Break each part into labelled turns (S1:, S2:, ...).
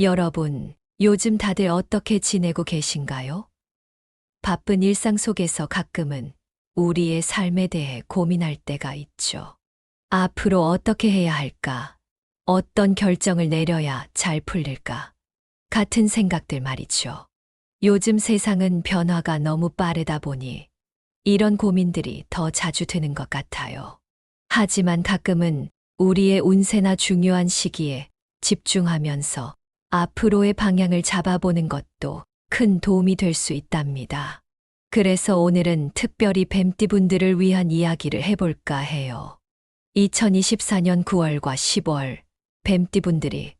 S1: 여러분, 요즘 다들 어떻게 지내고 계신가요? 바쁜 일상 속에서 가끔은 우리의 삶에 대해 고민할 때가 있죠. 앞으로 어떻게 해야 할까? 어떤 결정을 내려야 잘 풀릴까? 같은 생각들 말이죠. 요즘 세상은 변화가 너무 빠르다 보니 이런 고민들이 더 자주 드는 것 같아요. 하지만 가끔은 우리의 운세나 중요한 시기에 집중하면서 앞으로의 방향을 잡아보는 것도 큰 도움이 될 수 있답니다. 그래서 오늘은 특별히 뱀띠분들을 위한 이야기를 해볼까 해요. 2024년 9월과 10월, 뱀띠분들이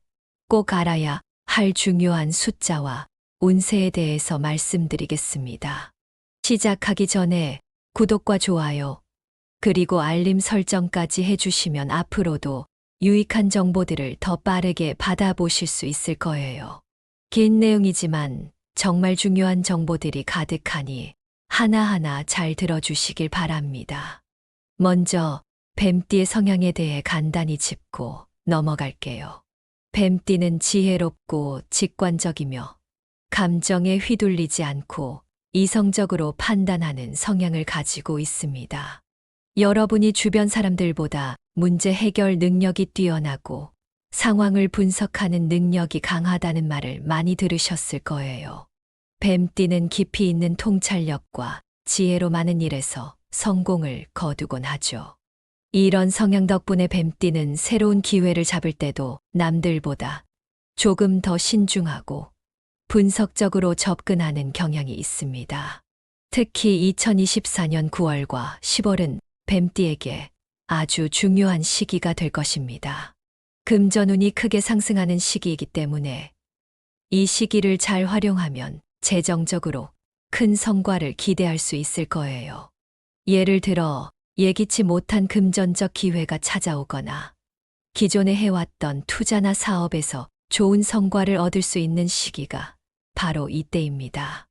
S1: 꼭 알아야 할 중요한 숫자와 운세에 대해서 말씀드리겠습니다. 시작하기 전에 구독과 좋아요, 그리고 알림 설정까지 해주시면 앞으로도 유익한 정보들을 더 빠르게 받아보실 수 있을 거예요. 긴 내용이지만 정말 중요한 정보들이 가득하니 하나하나 잘 들어주시길 바랍니다. 먼저 뱀띠의 성향에 대해 간단히 짚고 넘어갈게요. 뱀띠는 지혜롭고 직관적이며 감정에 휘둘리지 않고 이성적으로 판단하는 성향을 가지고 있습니다. 여러분이 주변 사람들보다 문제 해결 능력이 뛰어나고 상황을 분석하는 능력이 강하다는 말을 많이 들으셨을 거예요. 뱀띠는 깊이 있는 통찰력과 지혜로 많은 일에서 성공을 거두곤 하죠. 이런 성향 덕분에 뱀띠는 새로운 기회를 잡을 때도 남들보다 조금 더 신중하고 분석적으로 접근하는 경향이 있습니다. 특히 2024년 9월과 10월은 뱀띠에게 아주 중요한 시기가 될 것입니다. 금전운이 크게 상승하는 시기이기 때문에 이 시기를 잘 활용하면 재정적으로 큰 성과를 기대할 수 있을 거예요. 예를 들어 예기치 못한 금전적 기회가 찾아오거나 기존에 해왔던 투자나 사업에서 좋은 성과를 얻을 수 있는 시기가 바로 이때입니다.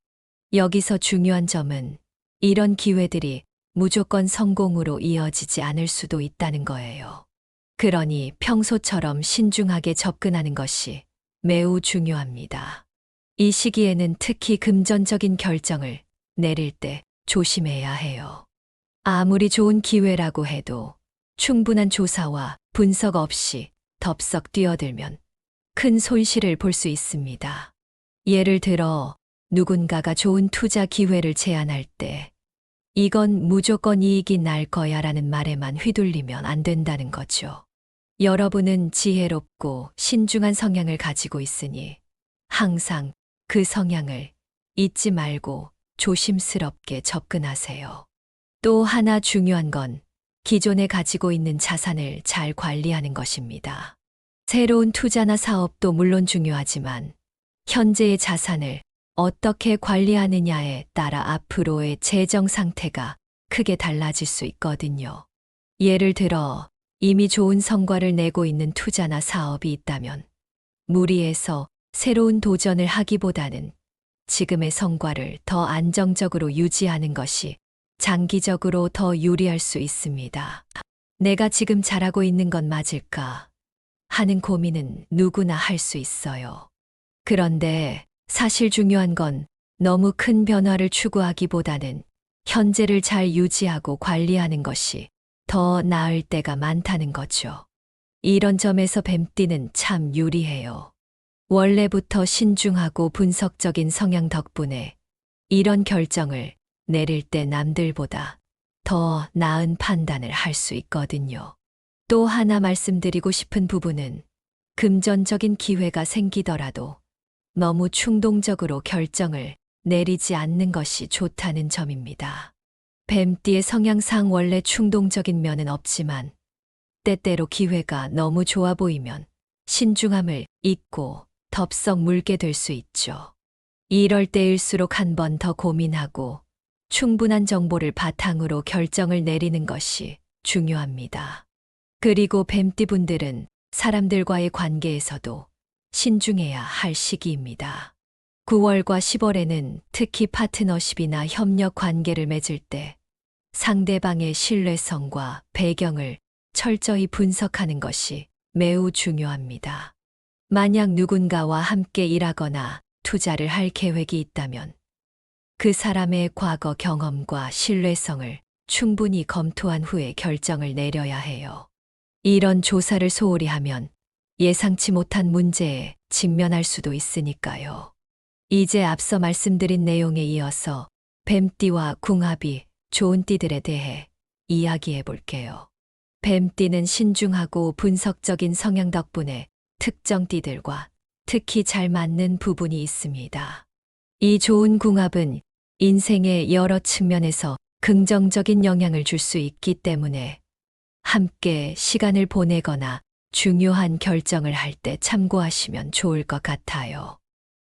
S1: 여기서 중요한 점은 이런 기회들이 무조건 성공으로 이어지지 않을 수도 있다는 거예요. 그러니 평소처럼 신중하게 접근하는 것이 매우 중요합니다. 이 시기에는 특히 금전적인 결정을 내릴 때 조심해야 해요. 아무리 좋은 기회라고 해도 충분한 조사와 분석 없이 덥석 뛰어들면 큰 손실을 볼 수 있습니다. 예를 들어 누군가가 좋은 투자 기회를 제안할 때 이건 무조건 이익이 날 거야 라는 말에만 휘둘리면 안 된다는 거죠. 여러분은 지혜롭고 신중한 성향을 가지고 있으니 항상 그 성향을 잊지 말고 조심스럽게 접근하세요. 또 하나 중요한 건 기존에 가지고 있는 자산을 잘 관리하는 것입니다. 새로운 투자나 사업도 물론 중요하지만 현재의 자산을 어떻게 관리하느냐에 따라 앞으로의 재정 상태가 크게 달라질 수 있거든요. 예를 들어 이미 좋은 성과를 내고 있는 투자나 사업이 있다면 무리해서 새로운 도전을 하기보다는 지금의 성과를 더 안정적으로 유지하는 것이 장기적으로 더 유리할 수 있습니다. 내가 지금 잘하고 있는 건 맞을까 하는 고민은 누구나 할 수 있어요. 그런데 사실 중요한 건 너무 큰 변화를 추구하기보다는 현재를 잘 유지하고 관리하는 것이 더 나을 때가 많다는 거죠. 이런 점에서 뱀띠는 참 유리해요. 원래부터 신중하고 분석적인 성향 덕분에 이런 결정을 내릴 때 남들보다 더 나은 판단을 할 수 있거든요. 또 하나 말씀드리고 싶은 부분은 금전적인 기회가 생기더라도 너무 충동적으로 결정을 내리지 않는 것이 좋다는 점입니다. 뱀띠의 성향상 원래 충동적인 면은 없지만 때때로 기회가 너무 좋아 보이면 신중함을 잊고 덥석 물게 될 수 있죠. 이럴 때일수록 한 번 더 고민하고 충분한 정보를 바탕으로 결정을 내리는 것이 중요합니다. 그리고 뱀띠분들은 사람들과의 관계에서도 신중해야 할 시기입니다. 9월과 10월에는 특히 파트너십이나 협력 관계를 맺을 때 상대방의 신뢰성과 배경을 철저히 분석하는 것이 매우 중요합니다. 만약 누군가와 함께 일하거나 투자를 할 계획이 있다면 그 사람의 과거 경험과 신뢰성을 충분히 검토한 후에 결정을 내려야 해요. 이런 조사를 소홀히 하면 예상치 못한 문제에 직면할 수도 있으니까요. 이제 앞서 말씀드린 내용에 이어서 뱀띠와 궁합이 좋은 띠들에 대해 이야기해 볼게요. 뱀띠는 신중하고 분석적인 성향 덕분에 특정 띠들과 특히 잘 맞는 부분이 있습니다. 이 좋은 궁합은 인생의 여러 측면에서 긍정적인 영향을 줄 수 있기 때문에 함께 시간을 보내거나 중요한 결정을 할 때 참고하시면 좋을 것 같아요.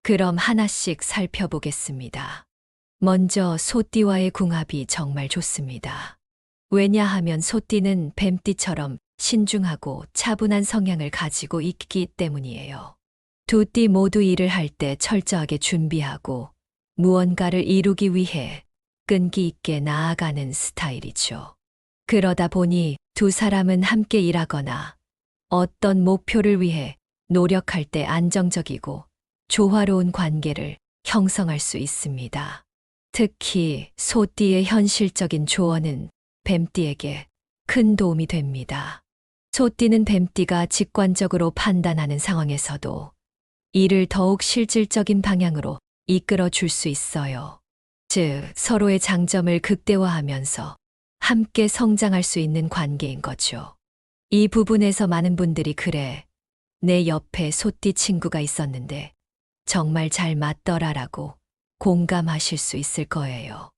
S1: 그럼 하나씩 살펴보겠습니다. 먼저 소띠와의 궁합이 정말 좋습니다. 왜냐하면 소띠는 뱀띠처럼 신중하고 차분한 성향을 가지고 있기 때문이에요. 두 띠 모두 일을 할 때 철저하게 준비하고 무언가를 이루기 위해 끈기 있게 나아가는 스타일이죠. 그러다 보니 두 사람은 함께 일하거나 어떤 목표를 위해 노력할 때 안정적이고 조화로운 관계를 형성할 수 있습니다. 특히 소띠의 현실적인 조언은 뱀띠에게 큰 도움이 됩니다. 소띠는 뱀띠가 직관적으로 판단하는 상황에서도 이를 더욱 실질적인 방향으로 이끌어 줄 수 있어요. 즉, 서로의 장점을 극대화하면서 함께 성장할 수 있는 관계인 거죠. 이 부분에서 많은 분들이 그래, 내 옆에 소띠 친구가 있었는데 정말 잘 맞더라라고 공감하실 수 있을 거예요.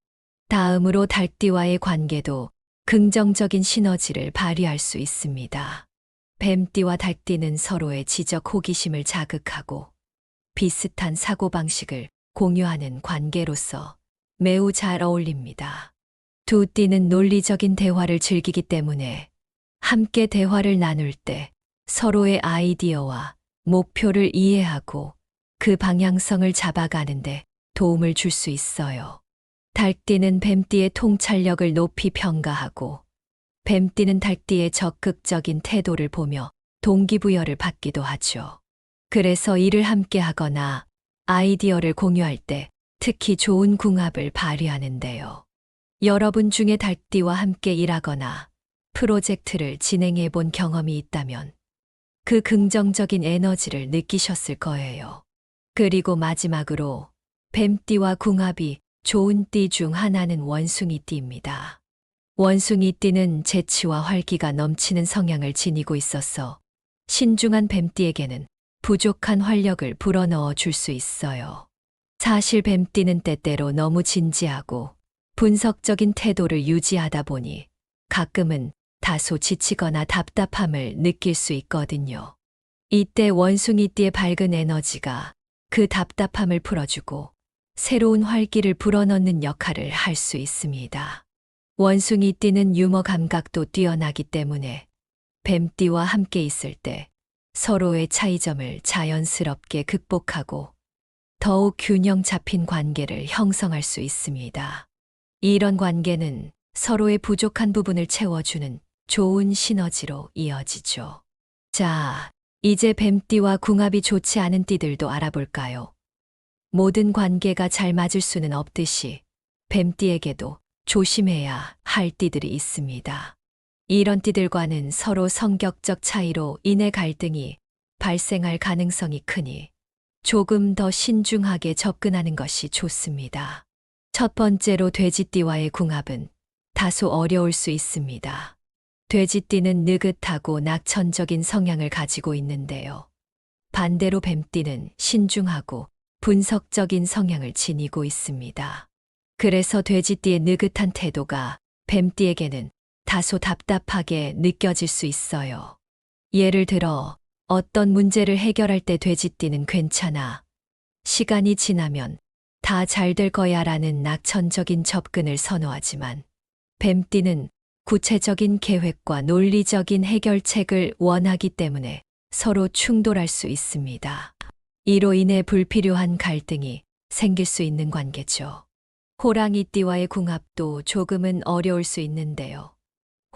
S1: 다음으로 달띠와의 관계도 긍정적인 시너지를 발휘할 수 있습니다. 뱀띠와 달띠는 서로의 지적 호기심을 자극하고 비슷한 사고방식을 공유하는 관계로서 매우 잘 어울립니다. 두 띠는 논리적인 대화를 즐기기 때문에 함께 대화를 나눌 때 서로의 아이디어와 목표를 이해하고 그 방향성을 잡아가는데 도움을 줄 수 있어요. 달띠는 뱀띠의 통찰력을 높이 평가하고 뱀띠는 달띠의 적극적인 태도를 보며 동기부여를 받기도 하죠. 그래서 일을 함께 하거나 아이디어를 공유할 때 특히 좋은 궁합을 발휘하는데요. 여러분 중에 달띠와 함께 일하거나 프로젝트를 진행해 본 경험이 있다면 그 긍정적인 에너지를 느끼셨을 거예요. 그리고 마지막으로 뱀띠와 궁합이 좋은 띠 중 하나는 원숭이띠입니다. 원숭이띠는 재치와 활기가 넘치는 성향을 지니고 있어서 신중한 뱀띠에게는 부족한 활력을 불어넣어 줄 수 있어요. 사실 뱀띠는 때때로 너무 진지하고 분석적인 태도를 유지하다 보니 가끔은 다소 지치거나 답답함을 느낄 수 있거든요. 이때 원숭이띠의 밝은 에너지가 그 답답함을 풀어주고 새로운 활기를 불어넣는 역할을 할 수 있습니다. 원숭이띠는 유머 감각도 뛰어나기 때문에 뱀띠와 함께 있을 때 서로의 차이점을 자연스럽게 극복하고 더욱 균형 잡힌 관계를 형성할 수 있습니다. 이런 관계는 서로의 부족한 부분을 채워주는 좋은 시너지로 이어지죠. 자, 이제 뱀띠와 궁합이 좋지 않은 띠들도 알아볼까요? 모든 관계가 잘 맞을 수는 없듯이 뱀띠에게도 조심해야 할 띠들이 있습니다. 이런 띠들과는 서로 성격적 차이로 인해 갈등이 발생할 가능성이 크니 조금 더 신중하게 접근하는 것이 좋습니다. 첫 번째로 돼지띠와의 궁합은 다소 어려울 수 있습니다. 돼지띠는 느긋하고 낙천적인 성향을 가지고 있는데요. 반대로 뱀띠는 신중하고 분석적인 성향을 지니고 있습니다. 그래서 돼지띠의 느긋한 태도가 뱀띠에게는 다소 답답하게 느껴질 수 있어요. 예를 들어 어떤 문제를 해결할 때 돼지띠는 괜찮아, 시간이 지나면 다 잘 될 거야 라는 낙천적인 접근을 선호하지만 뱀띠는 구체적인 계획과 논리적인 해결책을 원하기 때문에 서로 충돌할 수 있습니다. 이로 인해 불필요한 갈등이 생길 수 있는 관계죠. 호랑이띠와의 궁합도 조금은 어려울 수 있는데요.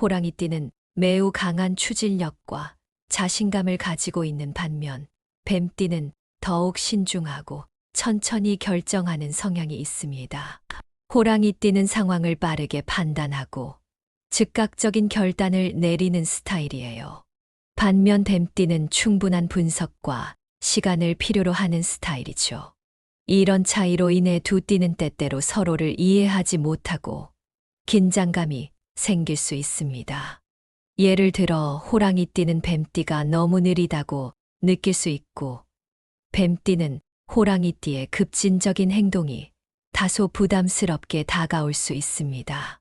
S1: 호랑이띠는 매우 강한 추진력과 자신감을 가지고 있는 반면 뱀띠는 더욱 신중하고 천천히 결정하는 성향이 있습니다. 호랑이띠는 상황을 빠르게 판단하고 즉각적인 결단을 내리는 스타일이에요. 반면 뱀띠는 충분한 분석과 시간을 필요로 하는 스타일이죠. 이런 차이로 인해 두 띠는 때때로 서로를 이해하지 못하고 긴장감이 생길 수 있습니다. 예를 들어 호랑이띠는 뱀띠가 너무 느리다고 느낄 수 있고, 뱀띠는 호랑이띠의 급진적인 행동이 다소 부담스럽게 다가올 수 있습니다.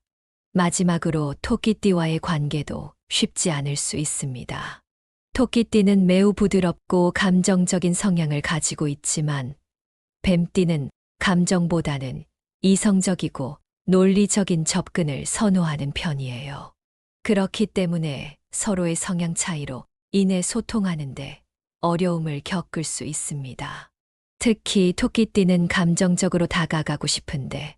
S1: 마지막으로 토끼띠와의 관계도 쉽지 않을 수 있습니다. 토끼띠는 매우 부드럽고 감정적인 성향을 가지고 있지만, 뱀띠는 감정보다는 이성적이고 논리적인 접근을 선호하는 편이에요. 그렇기 때문에 서로의 성향 차이로 인해 소통하는데 어려움을 겪을 수 있습니다. 특히 토끼띠는 감정적으로 다가가고 싶은데,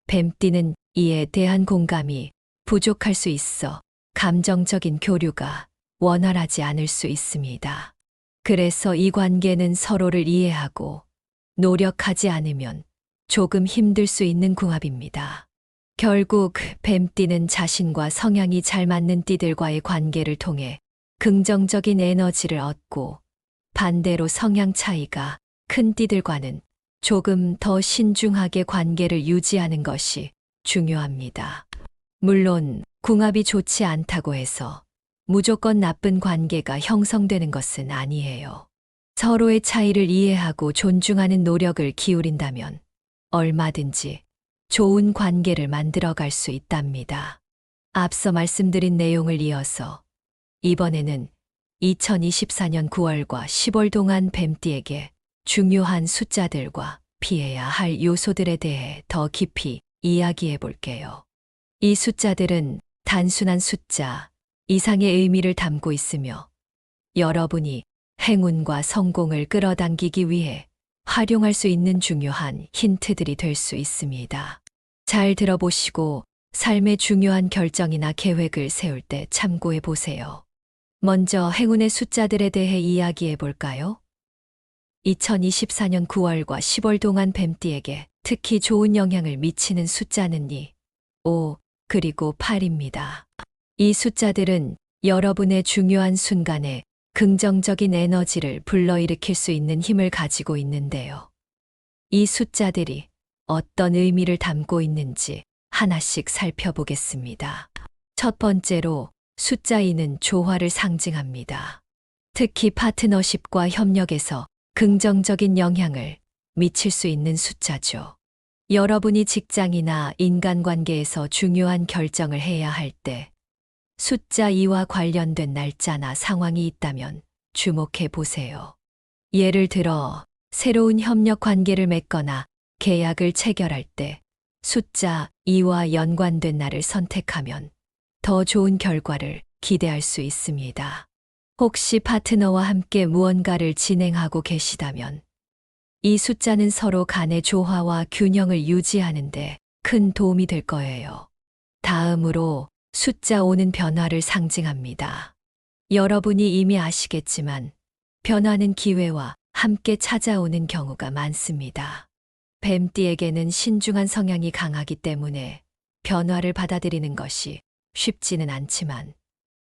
S1: 뱀띠는 이에 대한 공감이 부족할 수 있어 감정적인 교류가 원활하지 않을 수 있습니다. 그래서 이 관계는 서로를 이해하고 노력하지 않으면 조금 힘들 수 있는 궁합입니다. 결국 뱀띠는 자신과 성향이 잘 맞는 띠들과의 관계를 통해 긍정적인 에너지를 얻고, 반대로 성향 차이가 큰 띠들과는 조금 더 신중하게 관계를 유지하는 것이 중요합니다. 물론 궁합이 좋지 않다고 해서 무조건 나쁜 관계가 형성되는 것은 아니에요. 서로의 차이를 이해하고 존중하는 노력을 기울인다면 얼마든지 좋은 관계를 만들어갈 수 있답니다. 앞서 말씀드린 내용을 이어서 이번에는 2024년 9월과 10월 동안 뱀띠에게 중요한 숫자들과 피해야 할 요소들에 대해 더 깊이 이야기해 볼게요. 이 숫자들은 단순한 숫자 이상의 의미를 담고 있으며, 여러분이 행운과 성공을 끌어당기기 위해 활용할 수 있는 중요한 힌트들이 될 수 있습니다. 잘 들어보시고 삶의 중요한 결정이나 계획을 세울 때 참고해 보세요. 먼저 행운의 숫자들에 대해 이야기해 볼까요? 2024년 9월과 10월 동안 뱀띠에게 특히 좋은 영향을 미치는 숫자는 2, 5, 그리고 8입니다. 이 숫자들은 여러분의 중요한 순간에 긍정적인 에너지를 불러일으킬 수 있는 힘을 가지고 있는데요. 이 숫자들이 어떤 의미를 담고 있는지 하나씩 살펴보겠습니다. 첫 번째로 숫자 2는 조화를 상징합니다. 특히 파트너십과 협력에서 긍정적인 영향을 미칠 수 있는 숫자죠. 여러분이 직장이나 인간관계에서 중요한 결정을 해야 할 때 숫자 2와 관련된 날짜나 상황이 있다면 주목해 보세요. 예를 들어 새로운 협력 관계를 맺거나 계약을 체결할 때 숫자 2와 연관된 날을 선택하면 더 좋은 결과를 기대할 수 있습니다. 혹시 파트너와 함께 무언가를 진행하고 계시다면 이 숫자는 서로 간의 조화와 균형을 유지하는 데 큰 도움이 될 거예요. 다음으로 숫자 5는 변화를 상징합니다. 여러분이 이미 아시겠지만 변화는 기회와 함께 찾아오는 경우가 많습니다. 뱀띠에게는 신중한 성향이 강하기 때문에 변화를 받아들이는 것이 쉽지는 않지만,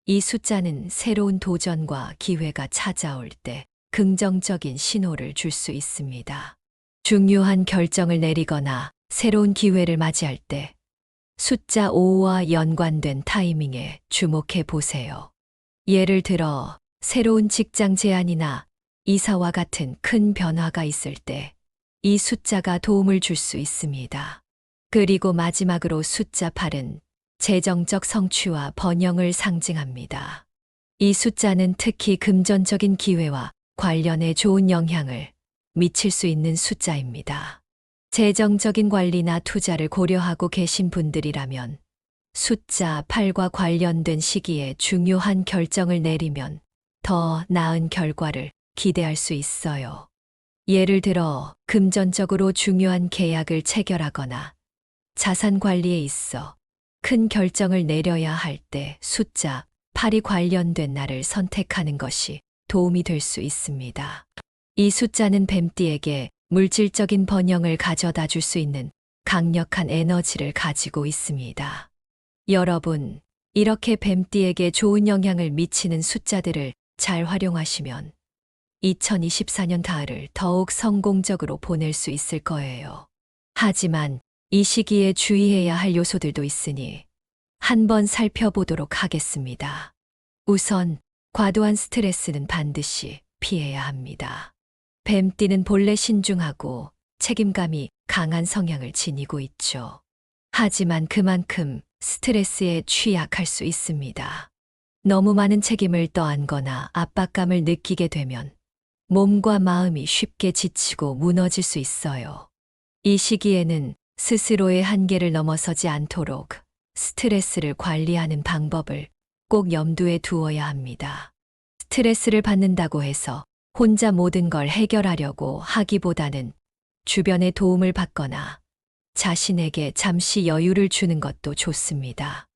S1: 이 숫자는 새로운 도전과 기회가 찾아올 때 긍정적인 신호를 줄 수 있습니다. 중요한 결정을 내리거나 새로운 기회를 맞이할 때 숫자 5와 연관된 타이밍에 주목해 보세요. 예를 들어 새로운 직장 제안이나 이사와 같은 큰 변화가 있을 때 이 숫자가 도움을 줄 수 있습니다. 그리고 마지막으로 숫자 8은 재정적 성취와 번영을 상징합니다. 이 숫자는 특히 금전적인 기회와 관련해 좋은 영향을 미칠 수 있는 숫자입니다. 재정적인 관리나 투자를 고려하고 계신 분들이라면 숫자 8과 관련된 시기에 중요한 결정을 내리면 더 나은 결과를 기대할 수 있어요. 예를 들어 금전적으로 중요한 계약을 체결하거나 자산 관리에 있어 큰 결정을 내려야 할 때 숫자 8이 관련된 날을 선택하는 것이 도움이 될 수 있습니다. 이 숫자는 뱀띠에게 물질적인 번영을 가져다 줄 수 있는 강력한 에너지를 가지고 있습니다. 여러분, 이렇게 뱀띠에게 좋은 영향을 미치는 숫자들을 잘 활용하시면 2024년 가을을 더욱 성공적으로 보낼 수 있을 거예요. 하지만 이 시기에 주의해야 할 요소들도 있으니 한번 살펴보도록 하겠습니다. 우선 과도한 스트레스는 반드시 피해야 합니다. 뱀띠는 본래 신중하고 책임감이 강한 성향을 지니고 있죠. 하지만 그만큼 스트레스에 취약할 수 있습니다. 너무 많은 책임을 떠안거나 압박감을 느끼게 되면 몸과 마음이 쉽게 지치고 무너질 수 있어요. 이 시기에는 스스로의 한계를 넘어서지 않도록 스트레스를 관리하는 방법을 꼭 염두에 두어야 합니다. 스트레스를 받는다고 해서 혼자 모든 걸 해결하려고 하기보다는 주변의 도움을 받거나 자신에게 잠시 여유를 주는 것도 좋습니다.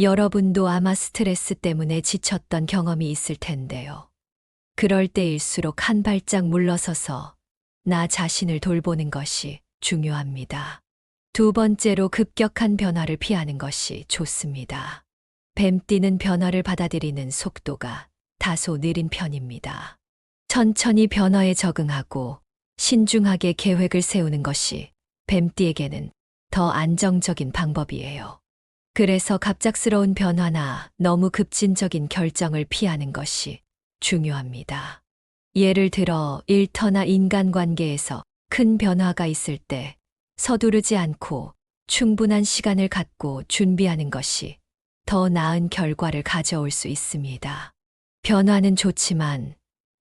S1: 여러분도 아마 스트레스 때문에 지쳤던 경험이 있을 텐데요. 그럴 때일수록 한 발짝 물러서서 나 자신을 돌보는 것이 중요합니다. 두 번째로 급격한 변화를 피하는 것이 좋습니다. 뱀띠는 변화를 받아들이는 속도가 다소 느린 편입니다. 천천히 변화에 적응하고 신중하게 계획을 세우는 것이 뱀띠에게는 더 안정적인 방법이에요. 그래서 갑작스러운 변화나 너무 급진적인 결정을 피하는 것이 중요합니다. 예를 들어 일터나 인간관계에서 큰 변화가 있을 때 서두르지 않고 충분한 시간을 갖고 준비하는 것이 더 나은 결과를 가져올 수 있습니다. 변화는 좋지만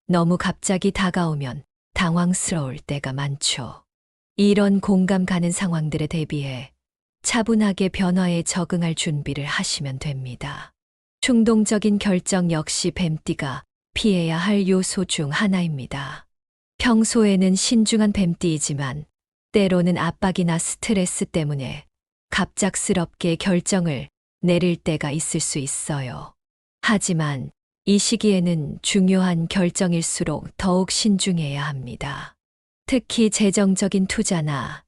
S1: 너무 갑자기 다가오면 당황스러울 때가 많죠. 이런 공감 가는 상황들에 대비해 차분하게 변화에 적응할 준비를 하시면 됩니다. 충동적인 결정 역시 뱀띠가 피해야 할 요소 중 하나입니다. 평소에는 신중한 뱀띠이지만 때로는 압박이나 스트레스 때문에 갑작스럽게 결정을 내릴 때가 있을 수 있어요. 하지만 이 시기에는 중요한 결정일수록 더욱 신중해야 합니다. 특히 재정적인 투자나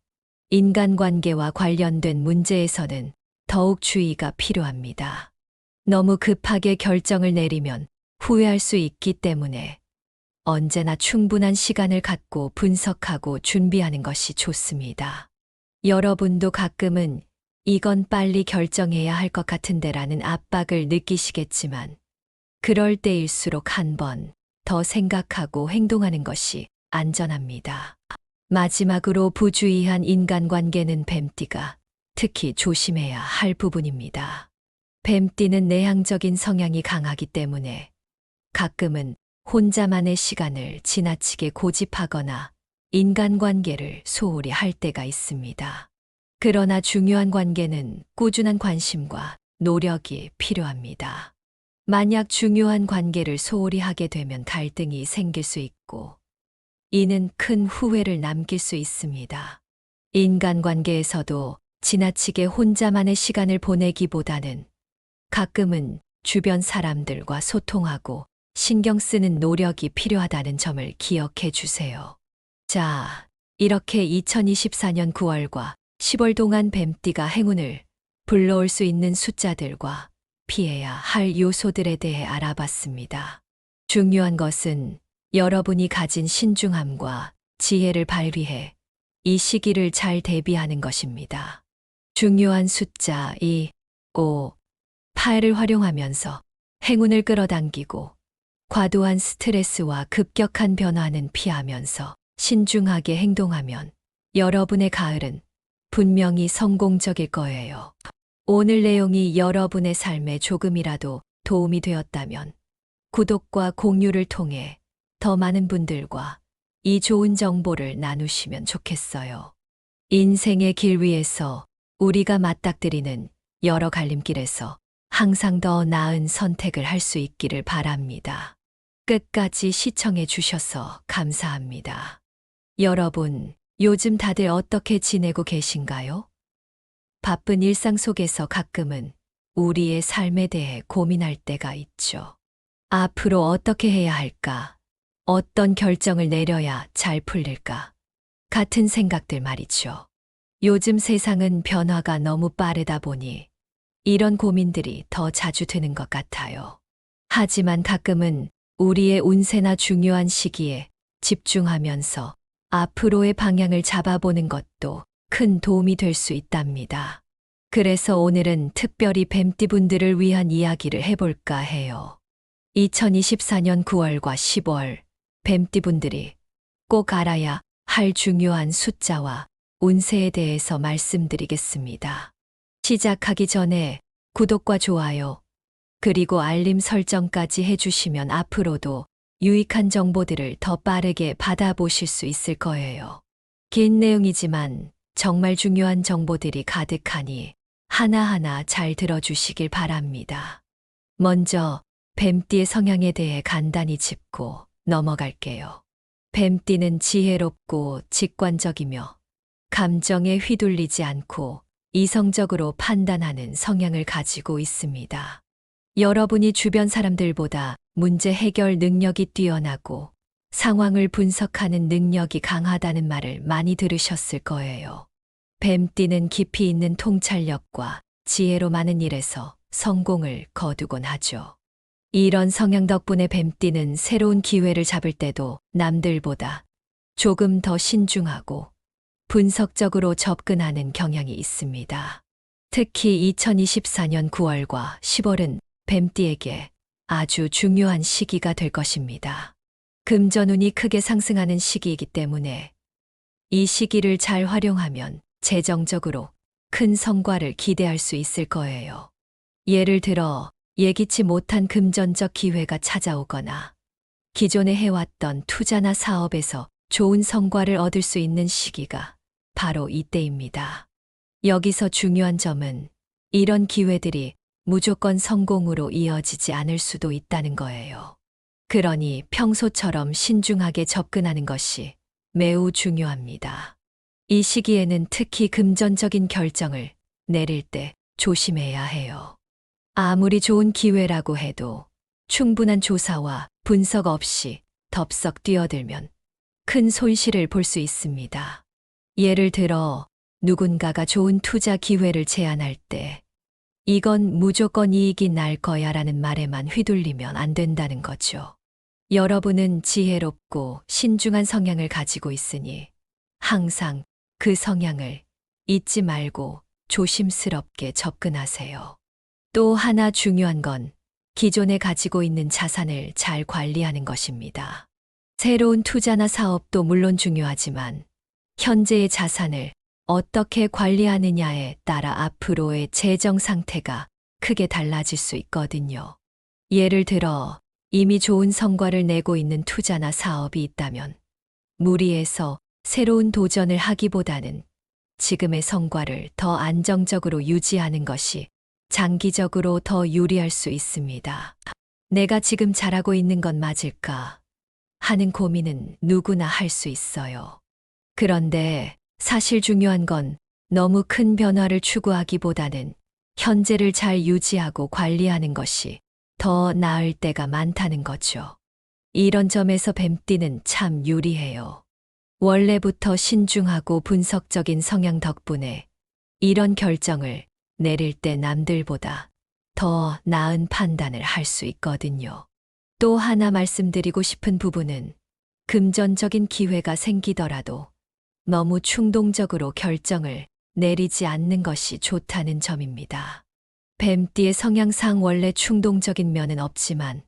S1: 인간관계와 관련된 문제에서는 더욱 주의가 필요합니다. 너무 급하게 결정을 내리면 후회할 수 있기 때문에 언제나 충분한 시간을 갖고 분석하고 준비하는 것이 좋습니다. 여러분도 가끔은 이건 빨리 결정해야 할 것 같은데라는 압박을 느끼시겠지만 그럴 때일수록 한 번 더 생각하고 행동하는 것이 안전합니다. 마지막으로 부주의한 인간관계는 뱀띠가 특히 조심해야 할 부분입니다. 뱀띠는 내향적인 성향이 강하기 때문에 가끔은 혼자만의 시간을 지나치게 고집하거나 인간관계를 소홀히 할 때가 있습니다. 그러나 중요한 관계는 꾸준한 관심과 노력이 필요합니다. 만약 중요한 관계를 소홀히 하게 되면 갈등이 생길 수 있고 이는 큰 후회를 남길 수 있습니다. 인간관계에서도 지나치게 혼자만의 시간을 보내기보다는 가끔은 주변 사람들과 소통하고 신경 쓰는 노력이 필요하다는 점을 기억해 주세요. 자, 이렇게 2024년 9월과 10월 동안 뱀띠가 행운을 불러올 수 있는 숫자들과 피해야 할 요소들에 대해 알아봤습니다. 중요한 것은 여러분이 가진 신중함과 지혜를 발휘해 이 시기를 잘 대비하는 것입니다. 중요한 숫자 2, 5, 8을 활용하면서 행운을 끌어당기고 과도한 스트레스와 급격한 변화는 피하면서 신중하게 행동하면 여러분의 가을은 분명히 성공적일 거예요. 오늘 내용이 여러분의 삶에 조금이라도 도움이 되었다면 구독과 공유를 통해 더 많은 분들과 이 좋은 정보를 나누시면 좋겠어요. 인생의 길 위에서 우리가 맞닥뜨리는 여러 갈림길에서 항상 더 나은 선택을 할 수 있기를 바랍니다. 끝까지 시청해 주셔서 감사합니다. 여러분, 요즘 다들 어떻게 지내고 계신가요? 바쁜 일상 속에서 가끔은 우리의 삶에 대해 고민할 때가 있죠. 앞으로 어떻게 해야 할까? 어떤 결정을 내려야 잘 풀릴까? 같은 생각들 말이죠. 요즘 세상은 변화가 너무 빠르다 보니 이런 고민들이 더 자주 드는 것 같아요. 하지만 가끔은 우리의 운세나 중요한 시기에 집중하면서 앞으로의 방향을 잡아보는 것도 큰 도움이 될 수 있답니다. 그래서 오늘은 특별히 뱀띠분들을 위한 이야기를 해볼까 해요. 2024년 9월과 10월 뱀띠분들이 꼭 알아야 할 중요한 숫자와 운세에 대해서 말씀드리겠습니다. 시작하기 전에 구독과 좋아요, 그리고 알림 설정까지 해주시면 앞으로도 유익한 정보들을 더 빠르게 받아보실 수 있을 거예요. 긴 내용이지만 정말 중요한 정보들이 가득하니 하나하나 잘 들어주시길 바랍니다. 먼저 뱀띠의 성향에 대해 간단히 짚고 넘어갈게요. 뱀띠는 지혜롭고 직관적이며 감정에 휘둘리지 않고 이성적으로 판단하는 성향을 가지고 있습니다. 여러분이 주변 사람들보다 문제 해결 능력이 뛰어나고 상황을 분석하는 능력이 강하다는 말을 많이 들으셨을 거예요. 뱀띠는 깊이 있는 통찰력과 지혜로 많은 일에서 성공을 거두곤 하죠. 이런 성향 덕분에 뱀띠는 새로운 기회를 잡을 때도 남들보다 조금 더 신중하고 분석적으로 접근하는 경향이 있습니다. 특히 2024년 9월과 10월은 뱀띠에게 아주 중요한 시기가 될 것입니다. 금전운이 크게 상승하는 시기이기 때문에 이 시기를 잘 활용하면 재정적으로 큰 성과를 기대할 수 있을 거예요. 예를 들어 예기치 못한 금전적 기회가 찾아오거나 기존에 해왔던 투자나 사업에서 좋은 성과를 얻을 수 있는 시기가 바로 이때입니다. 여기서 중요한 점은 이런 기회들이 무조건 성공으로 이어지지 않을 수도 있다는 거예요. 그러니 평소처럼 신중하게 접근하는 것이 매우 중요합니다. 이 시기에는 특히 금전적인 결정을 내릴 때 조심해야 해요. 아무리 좋은 기회라고 해도 충분한 조사와 분석 없이 덥석 뛰어들면 큰 손실을 볼 수 있습니다. 예를 들어 누군가가 좋은 투자 기회를 제안할 때 이건 무조건 이익이 날 거야 라는 말에만 휘둘리면 안 된다는 거죠. 여러분은 지혜롭고 신중한 성향을 가지고 있으니 항상 그 성향을 잊지 말고 조심스럽게 접근하세요. 또 하나 중요한 건 기존에 가지고 있는 자산을 잘 관리하는 것입니다. 새로운 투자나 사업도 물론 중요하지만 현재의 자산을 어떻게 관리하느냐에 따라 앞으로의 재정 상태가 크게 달라질 수 있거든요. 예를 들어 이미 좋은 성과를 내고 있는 투자나 사업이 있다면 무리해서 새로운 도전을 하기보다는 지금의 성과를 더 안정적으로 유지하는 것이 장기적으로 더 유리할 수 있습니다. 내가 지금 잘하고 있는 건 맞을까 하는 고민은 누구나 할 수 있어요. 그런데 사실 중요한 건 너무 큰 변화를 추구하기보다는 현재를 잘 유지하고 관리하는 것이 더 나을 때가 많다는 거죠. 이런 점에서 뱀띠는 참 유리해요. 원래부터 신중하고 분석적인 성향 덕분에 이런 결정을 내릴 때 남들보다 더 나은 판단을 할 수 있거든요. 또 하나 말씀드리고 싶은 부분은 금전적인 기회가 생기더라도 너무 충동적으로 결정을 내리지 않는 것이 좋다는 점입니다. 뱀띠의 성향상 원래 충동적인 면은 없지만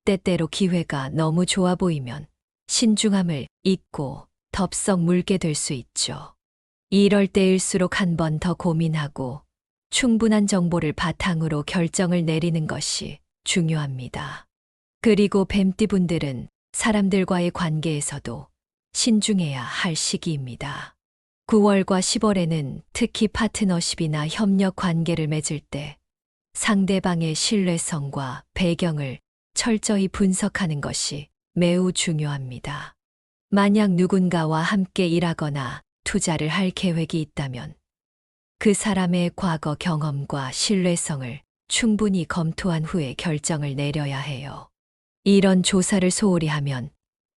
S1: 때때로 기회가 너무 좋아 보이면 신중함을 잊고 덥석 물게 될 수 있죠. 이럴 때일수록 한 번 더 고민하고 충분한 정보를 바탕으로 결정을 내리는 것이 중요합니다. 그리고 뱀띠분들은 사람들과의 관계에서도 신중해야 할 시기입니다. 9월과 10월에는 특히 파트너십이나 협력 관계를 맺을 때 상대방의 신뢰성과 배경을 철저히 분석하는 것이 매우 중요합니다. 만약 누군가와 함께 일하거나 투자를 할 계획이 있다면 그 사람의 과거 경험과 신뢰성을 충분히 검토한 후에 결정을 내려야 해요. 이런 조사를 소홀히 하면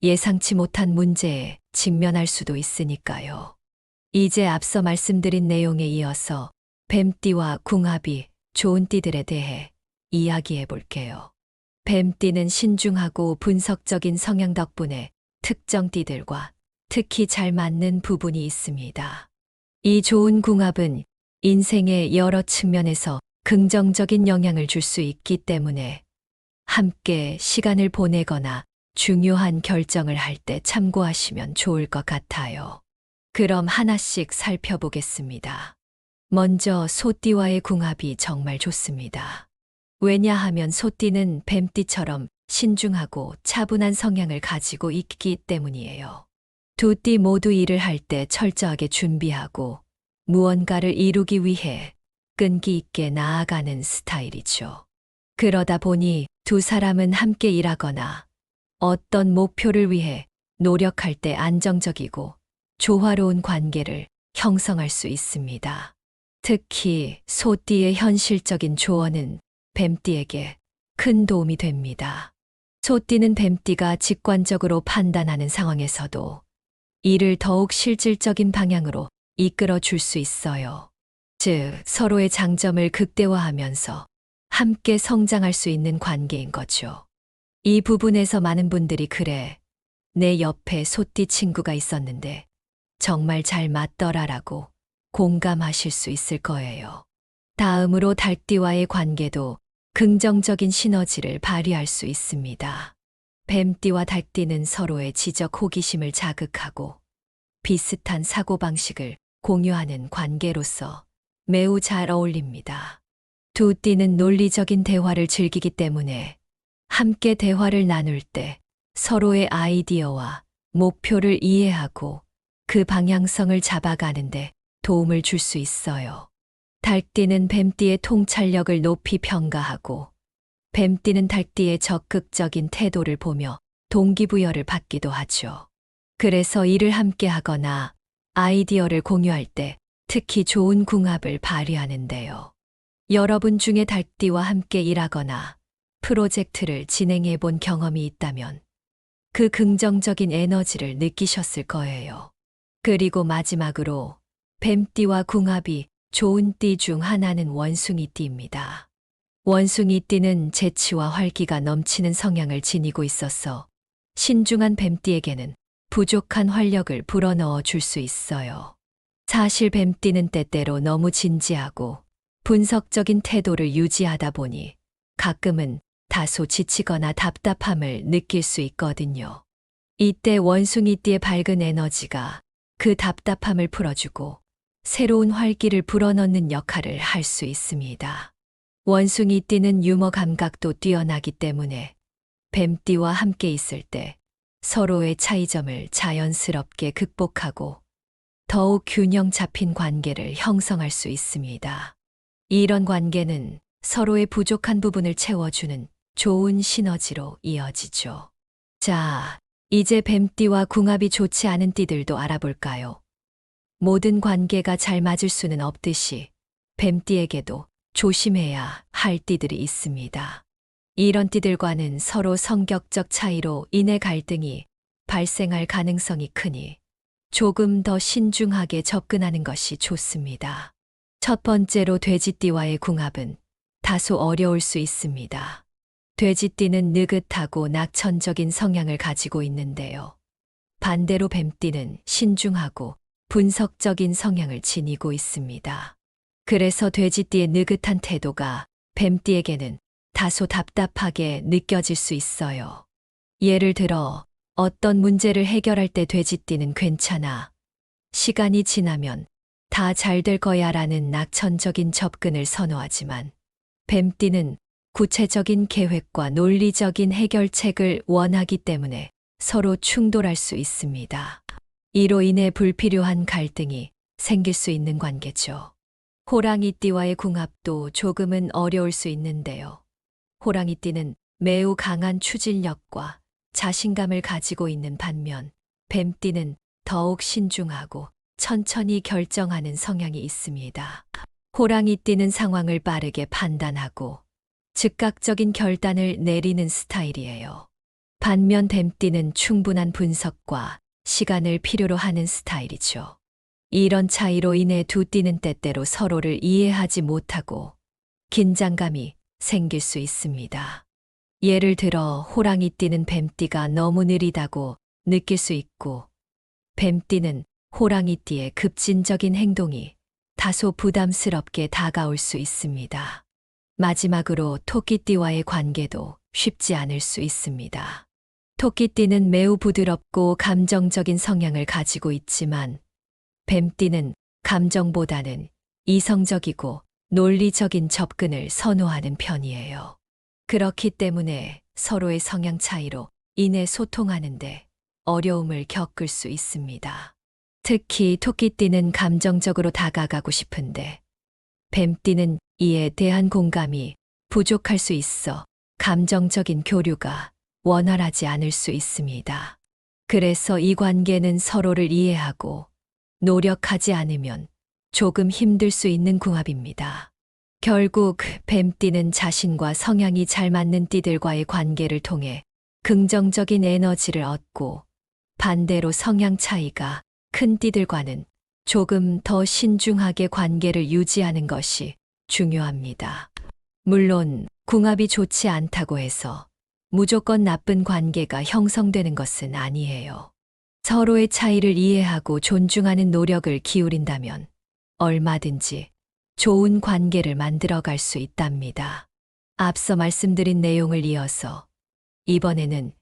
S1: 예상치 못한 문제에 직면할 수도 있으니까요. 이제 앞서 말씀드린 내용에 이어서 뱀띠와 궁합이 좋은 띠들에 대해 이야기해 볼게요. 뱀띠는 신중하고 분석적인 성향 덕분에 특정 띠들과 특히 잘 맞는 부분이 있습니다. 이 좋은 궁합은 인생의 여러 측면에서 긍정적인 영향을 줄 수 있기 때문에 함께 시간을 보내거나 중요한 결정을 할 때 참고하시면 좋을 것 같아요. 그럼 하나씩 살펴보겠습니다. 먼저 소띠와의 궁합이 정말 좋습니다. 왜냐하면 소띠는 뱀띠처럼 신중하고 차분한 성향을 가지고 있기 때문이에요. 두 띠 모두 일을 할 때 철저하게 준비하고 무언가를 이루기 위해 끈기 있게 나아가는 스타일이죠. 그러다 보니 두 사람은 함께 일하거나 어떤 목표를 위해 노력할 때 안정적이고 조화로운 관계를 형성할 수 있습니다. 특히 소띠의 현실적인 조언은 뱀띠에게 큰 도움이 됩니다. 소띠는 뱀띠가 직관적으로 판단하는 상황에서도 이를 더욱 실질적인 방향으로 이끌어 줄 수 있어요. 즉, 서로의 장점을 극대화하면서 함께 성장할 수 있는 관계인 거죠. 이 부분에서 많은 분들이 그래, 내 옆에 소띠 친구가 있었는데 정말 잘 맞더라라고 공감하실 수 있을 거예요. 다음으로 달띠와의 관계도 긍정적인 시너지를 발휘할 수 있습니다. 뱀띠와 달띠는 서로의 지적 호기심을 자극하고 비슷한 사고방식을 공유하는 관계로서 매우 잘 어울립니다. 두 띠는 논리적인 대화를 즐기기 때문에 함께 대화를 나눌 때 서로의 아이디어와 목표를 이해하고 그 방향성을 잡아가는데 도움을 줄 수 있어요. 달띠는 뱀띠의 통찰력을 높이 평가하고 뱀띠는 달띠의 적극적인 태도를 보며 동기부여를 받기도 하죠. 그래서 일을 함께 하거나 아이디어를 공유할 때 특히 좋은 궁합을 발휘하는데요. 여러분 중에 달띠와 함께 일하거나 프로젝트를 진행해 본 경험이 있다면 그 긍정적인 에너지를 느끼셨을 거예요. 그리고 마지막으로 뱀띠와 궁합이 좋은 띠 중 하나는 원숭이띠입니다. 원숭이띠는 재치와 활기가 넘치는 성향을 지니고 있어서 신중한 뱀띠에게는 부족한 활력을 불어넣어 줄 수 있어요. 사실 뱀띠는 때때로 너무 진지하고 분석적인 태도를 유지하다 보니 가끔은 다소 지치거나 답답함을 느낄 수 있거든요. 이때 원숭이띠의 밝은 에너지가 그 답답함을 풀어주고 새로운 활기를 불어넣는 역할을 할 수 있습니다. 원숭이띠는 유머 감각도 뛰어나기 때문에 뱀띠와 함께 있을 때 서로의 차이점을 자연스럽게 극복하고 더욱 균형 잡힌 관계를 형성할 수 있습니다. 이런 관계는 서로의 부족한 부분을 채워주는 좋은 시너지로 이어지죠. 자, 이제 뱀띠와 궁합이 좋지 않은 띠들도 알아볼까요? 모든 관계가 잘 맞을 수는 없듯이 뱀띠에게도 조심해야 할 띠들이 있습니다. 이런 띠들과는 서로 성격적 차이로 인해 갈등이 발생할 가능성이 크니 조금 더 신중하게 접근하는 것이 좋습니다. 첫 번째로 돼지띠와의 궁합은 다소 어려울 수 있습니다. 돼지띠는 느긋하고 낙천적인 성향을 가지고 있는데요. 반대로 뱀띠는 신중하고 분석적인 성향을 지니고 있습니다. 그래서 돼지띠의 느긋한 태도가 뱀띠에게는 다소 답답하게 느껴질 수 있어요. 예를 들어 어떤 문제를 해결할 때 돼지띠는 괜찮아, 시간이 지나면 다 잘 될 거야 라는 낙천적인 접근을 선호하지만 뱀띠는 구체적인 계획과 논리적인 해결책을 원하기 때문에 서로 충돌할 수 있습니다. 이로 인해 불필요한 갈등이 생길 수 있는 관계죠. 호랑이띠와의 궁합도 조금은 어려울 수 있는데요. 호랑이띠는 매우 강한 추진력과 자신감을 가지고 있는 반면 뱀띠는 더욱 신중하고 천천히 결정하는 성향이 있습니다. 호랑이띠는 상황을 빠르게 판단하고 즉각적인 결단을 내리는 스타일이에요. 반면 뱀띠는 충분한 분석과 시간을 필요로 하는 스타일이죠. 이런 차이로 인해 두 띠는 때때로 서로를 이해하지 못하고 긴장감이 생길 수 있습니다. 예를 들어 호랑이띠는 뱀띠가 너무 느리다고 느낄 수 있고, 뱀띠는 호랑이띠의 급진적인 행동이 다소 부담스럽게 다가올 수 있습니다. 마지막으로 토끼띠와의 관계도 쉽지 않을 수 있습니다. 토끼띠는 매우 부드럽고 감정적인 성향을 가지고 있지만, 뱀띠는 감정보다는 이성적이고 논리적인 접근을 선호하는 편이에요. 그렇기 때문에 서로의 성향 차이로 인해 소통하는데 어려움을 겪을 수 있습니다. 특히 토끼띠는 감정적으로 다가가고 싶은데, 뱀띠는 이에 대한 공감이 부족할 수 있어 감정적인 교류가 원활하지 않을 수 있습니다. 그래서 이 관계는 서로를 이해하고 노력하지 않으면 조금 힘들 수 있는 궁합입니다. 결국 뱀띠는 자신과 성향이 잘 맞는 띠들과의 관계를 통해 긍정적인 에너지를 얻고, 반대로 성향 차이가 큰 띠들과는 조금 더 신중하게 관계를 유지하는 것이 중요합니다. 물론 궁합이 좋지 않다고 해서 무조건 나쁜 관계가 형성되는 것은 아니에요. 서로의 차이를 이해하고 존중하는 노력을 기울인다면 얼마든지 좋은 관계를 만들어갈 수 있답니다. 앞서 말씀드린 내용을 이어서 이번에는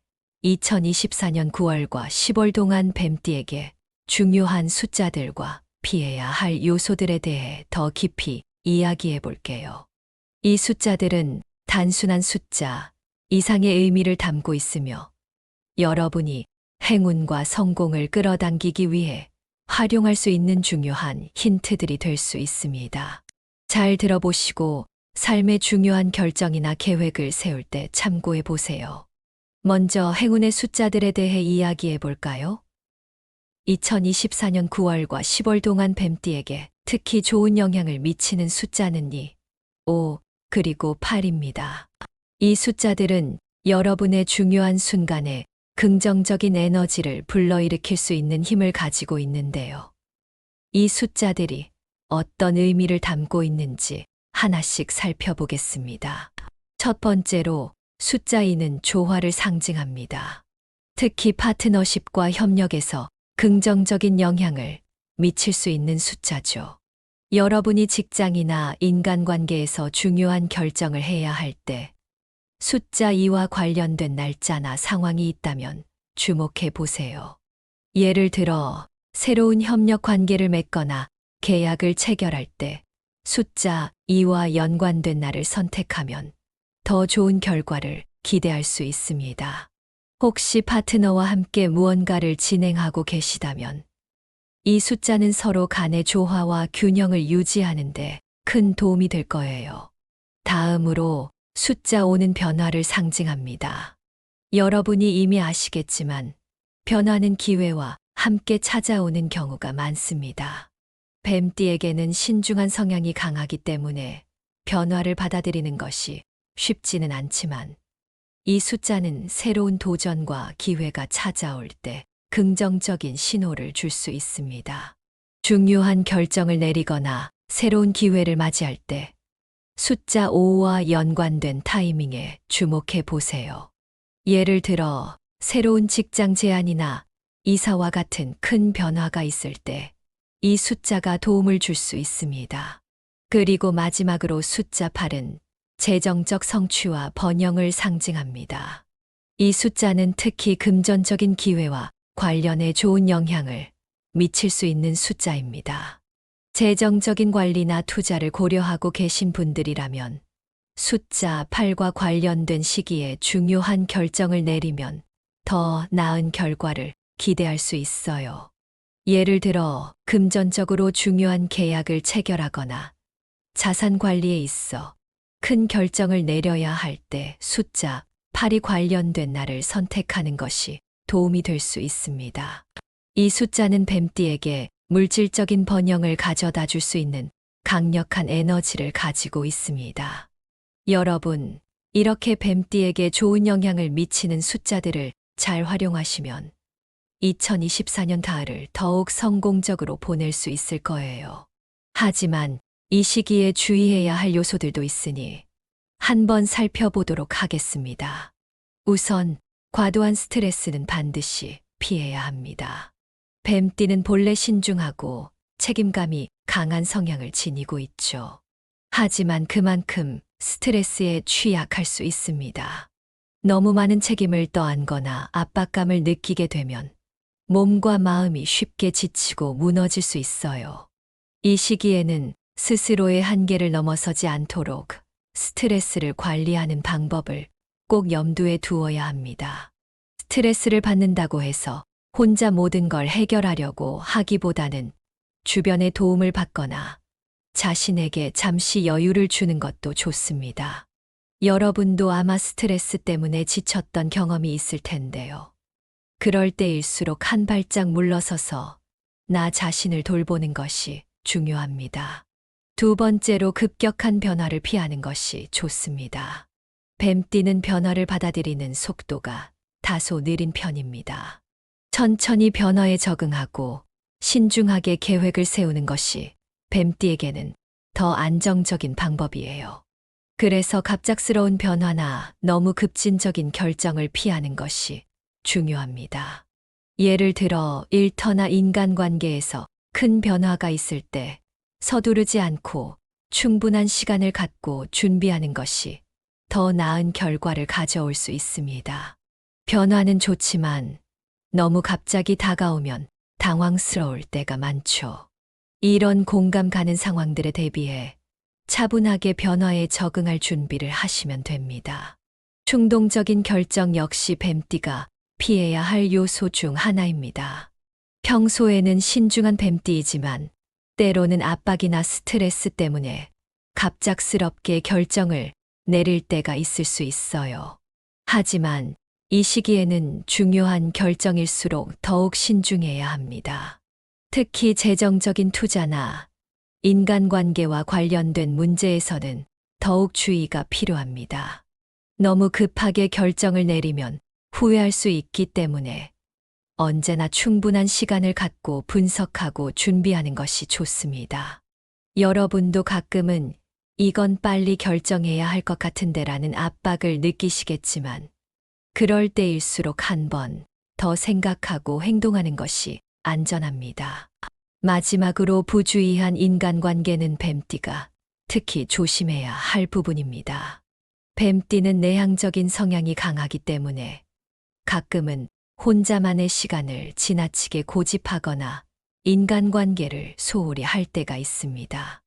S1: 2024년 9월과 10월 동안 뱀띠에게 중요한 숫자들과 피해야 할 요소들에 대해 더 깊이 이야기해 볼게요. 이 숫자들은 단순한 숫자 이상의 의미를 담고 있으며, 여러분이 행운과 성공을 끌어당기기 위해 활용할 수 있는 중요한 힌트들이 될 수 있습니다. 잘 들어보시고 삶의 중요한 결정이나 계획을 세울 때 참고해 보세요. 먼저 행운의 숫자들에 대해 이야기해 볼까요? 2024년 9월과 10월 동안 뱀띠에게 특히 좋은 영향을 미치는 숫자는 2, 5, 그리고 8입니다. 이 숫자들은 여러분의 중요한 순간에 긍정적인 에너지를 불러일으킬 수 있는 힘을 가지고 있는데요. 이 숫자들이 어떤 의미를 담고 있는지 하나씩 살펴보겠습니다. 첫 번째로 숫자 2는 조화를 상징합니다. 특히 파트너십과 협력에서 긍정적인 영향을 미칠 수 있는 숫자죠. 여러분이 직장이나 인간관계에서 중요한 결정을 해야 할 때 숫자 2와 관련된 날짜나 상황이 있다면 주목해 보세요. 예를 들어 새로운 협력 관계를 맺거나 계약을 체결할 때 숫자 2와 연관된 날을 선택하면 더 좋은 결과를 기대할 수 있습니다. 혹시 파트너와 함께 무언가를 진행하고 계시다면 이 숫자는 서로 간의 조화와 균형을 유지하는 데 큰 도움이 될 거예요. 다음으로 숫자 5는 변화를 상징합니다. 여러분이 이미 아시겠지만 변화는 기회와 함께 찾아오는 경우가 많습니다. 뱀띠에게는 신중한 성향이 강하기 때문에 변화를 받아들이는 것이 쉽지는 않지만, 이 숫자는 새로운 도전과 기회가 찾아올 때 긍정적인 신호를 줄 수 있습니다. 중요한 결정을 내리거나 새로운 기회를 맞이할 때 숫자 5와 연관된 타이밍에 주목해 보세요. 예를 들어 새로운 직장 제안이나 이사와 같은 큰 변화가 있을 때 이 숫자가 도움을 줄 수 있습니다. 그리고 마지막으로 숫자 8은 재정적 성취와 번영을 상징합니다. 이 숫자는 특히 금전적인 기회와 관련해 좋은 영향을 미칠 수 있는 숫자입니다. 재정적인 관리나 투자를 고려하고 계신 분들이라면 숫자 8과 관련된 시기에 중요한 결정을 내리면 더 나은 결과를 기대할 수 있어요. 예를 들어 금전적으로 중요한 계약을 체결하거나 자산 관리에 있어 큰 결정을 내려야 할 때 숫자 8이 관련된 날을 선택하는 것이 도움이 될 수 있습니다. 이 숫자는 뱀띠에게 물질적인 번영을 가져다 줄 수 있는 강력한 에너지를 가지고 있습니다. 여러분, 이렇게 뱀띠에게 좋은 영향을 미치는 숫자들을 잘 활용하시면 2024년 가을을 더욱 성공적으로 보낼 수 있을 거예요. 하지만 이 시기에 주의해야 할 요소들도 있으니 한번 살펴보도록 하겠습니다. 우선 과도한 스트레스는 반드시 피해야 합니다. 뱀띠는 본래 신중하고 책임감이 강한 성향을 지니고 있죠. 하지만 그만큼 스트레스에 취약할 수 있습니다. 너무 많은 책임을 떠안거나 압박감을 느끼게 되면 몸과 마음이 쉽게 지치고 무너질 수 있어요. 이 시기에는 스스로의 한계를 넘어서지 않도록 스트레스를 관리하는 방법을 꼭 염두에 두어야 합니다. 스트레스를 받는다고 해서 혼자 모든 걸 해결하려고 하기보다는 주변의 도움을 받거나 자신에게 잠시 여유를 주는 것도 좋습니다. 여러분도 아마 스트레스 때문에 지쳤던 경험이 있을 텐데요. 그럴 때일수록 한 발짝 물러서서 나 자신을 돌보는 것이 중요합니다. 두 번째로 급격한 변화를 피하는 것이 좋습니다. 뱀띠는 변화를 받아들이는 속도가 다소 느린 편입니다. 천천히 변화에 적응하고 신중하게 계획을 세우는 것이 뱀띠에게는 더 안정적인 방법이에요. 그래서 갑작스러운 변화나 너무 급진적인 결정을 피하는 것이 중요합니다. 예를 들어 일터나 인간관계에서 큰 변화가 있을 때 서두르지 않고 충분한 시간을 갖고 준비하는 것이 더 나은 결과를 가져올 수 있습니다. 변화는 좋지만 너무 갑자기 다가오면 당황스러울 때가 많죠. 이런 공감 가는 상황들에 대비해 차분하게 변화에 적응할 준비를 하시면 됩니다. 충동적인 결정 역시 뱀띠가 피해야 할 요소 중 하나입니다. 평소에는 신중한 뱀띠이지만 때로는 압박이나 스트레스 때문에 갑작스럽게 결정을 내릴 때가 있을 수 있어요. 하지만 이 시기에는 중요한 결정일수록 더욱 신중해야 합니다. 특히 재정적인 투자나 인간관계와 관련된 문제에서는 더욱 주의가 필요합니다. 너무 급하게 결정을 내리면 후회할 수 있기 때문에 언제나 충분한 시간을 갖고 분석하고 준비하는 것이 좋습니다. 여러분도 가끔은 이건 빨리 결정해야 할 것 같은데라는 압박을 느끼시겠지만 그럴 때일수록 한 번 더 생각하고 행동하는 것이 안전합니다. 마지막으로 부주의한 인간관계는 뱀띠가 특히 조심해야 할 부분입니다. 뱀띠는 내향적인 성향이 강하기 때문에 가끔은 혼자만의 시간을 지나치게 고집하거나 인간관계를 소홀히 할 때가 있습니다.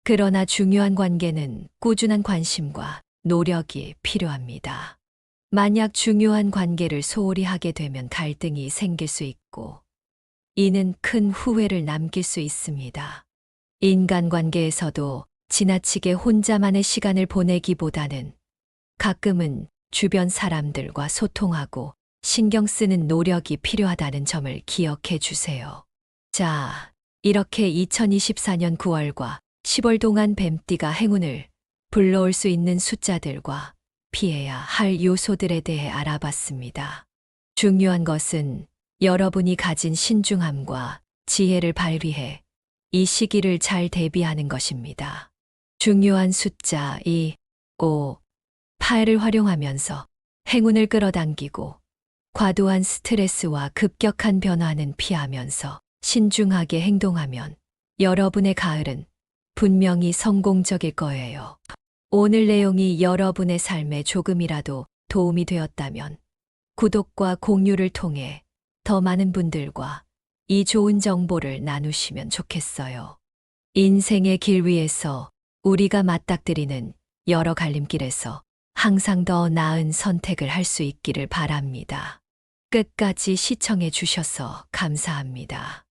S1: 그러나 중요한 관계는 꾸준한 관심과 노력이 필요합니다. 만약 중요한 관계를 소홀히 하게 되면 갈등이 생길 수 있고 이는 큰 후회를 남길 수 있습니다. 인간관계에서도 지나치게 혼자만의 시간을 보내기보다는 가끔은 주변 사람들과 소통하고 신경 쓰는 노력이 필요하다는 점을 기억해 주세요. 자, 이렇게 2024년 9월과 10월 동안 뱀띠가 행운을 불러올 수 있는 숫자들과 피해야 할 요소들에 대해 알아봤습니다. 중요한 것은 여러분이 가진 신중함과 지혜를 발휘해 이 시기를 잘 대비하는 것입니다. 중요한 숫자 2, 5, 8을 활용하면서 행운을 끌어당기고 과도한 스트레스와 급격한 변화는 피하면서 신중하게 행동하면 여러분의 가을은 분명히 성공적일 거예요. 오늘 내용이 여러분의 삶에 조금이라도 도움이 되었다면 구독과 공유를 통해 더 많은 분들과 이 좋은 정보를 나누시면 좋겠어요. 인생의 길 위에서 우리가 맞닥뜨리는 여러 갈림길에서 항상 더 나은 선택을 할 수 있기를 바랍니다. 끝까지 시청해 주셔서 감사합니다.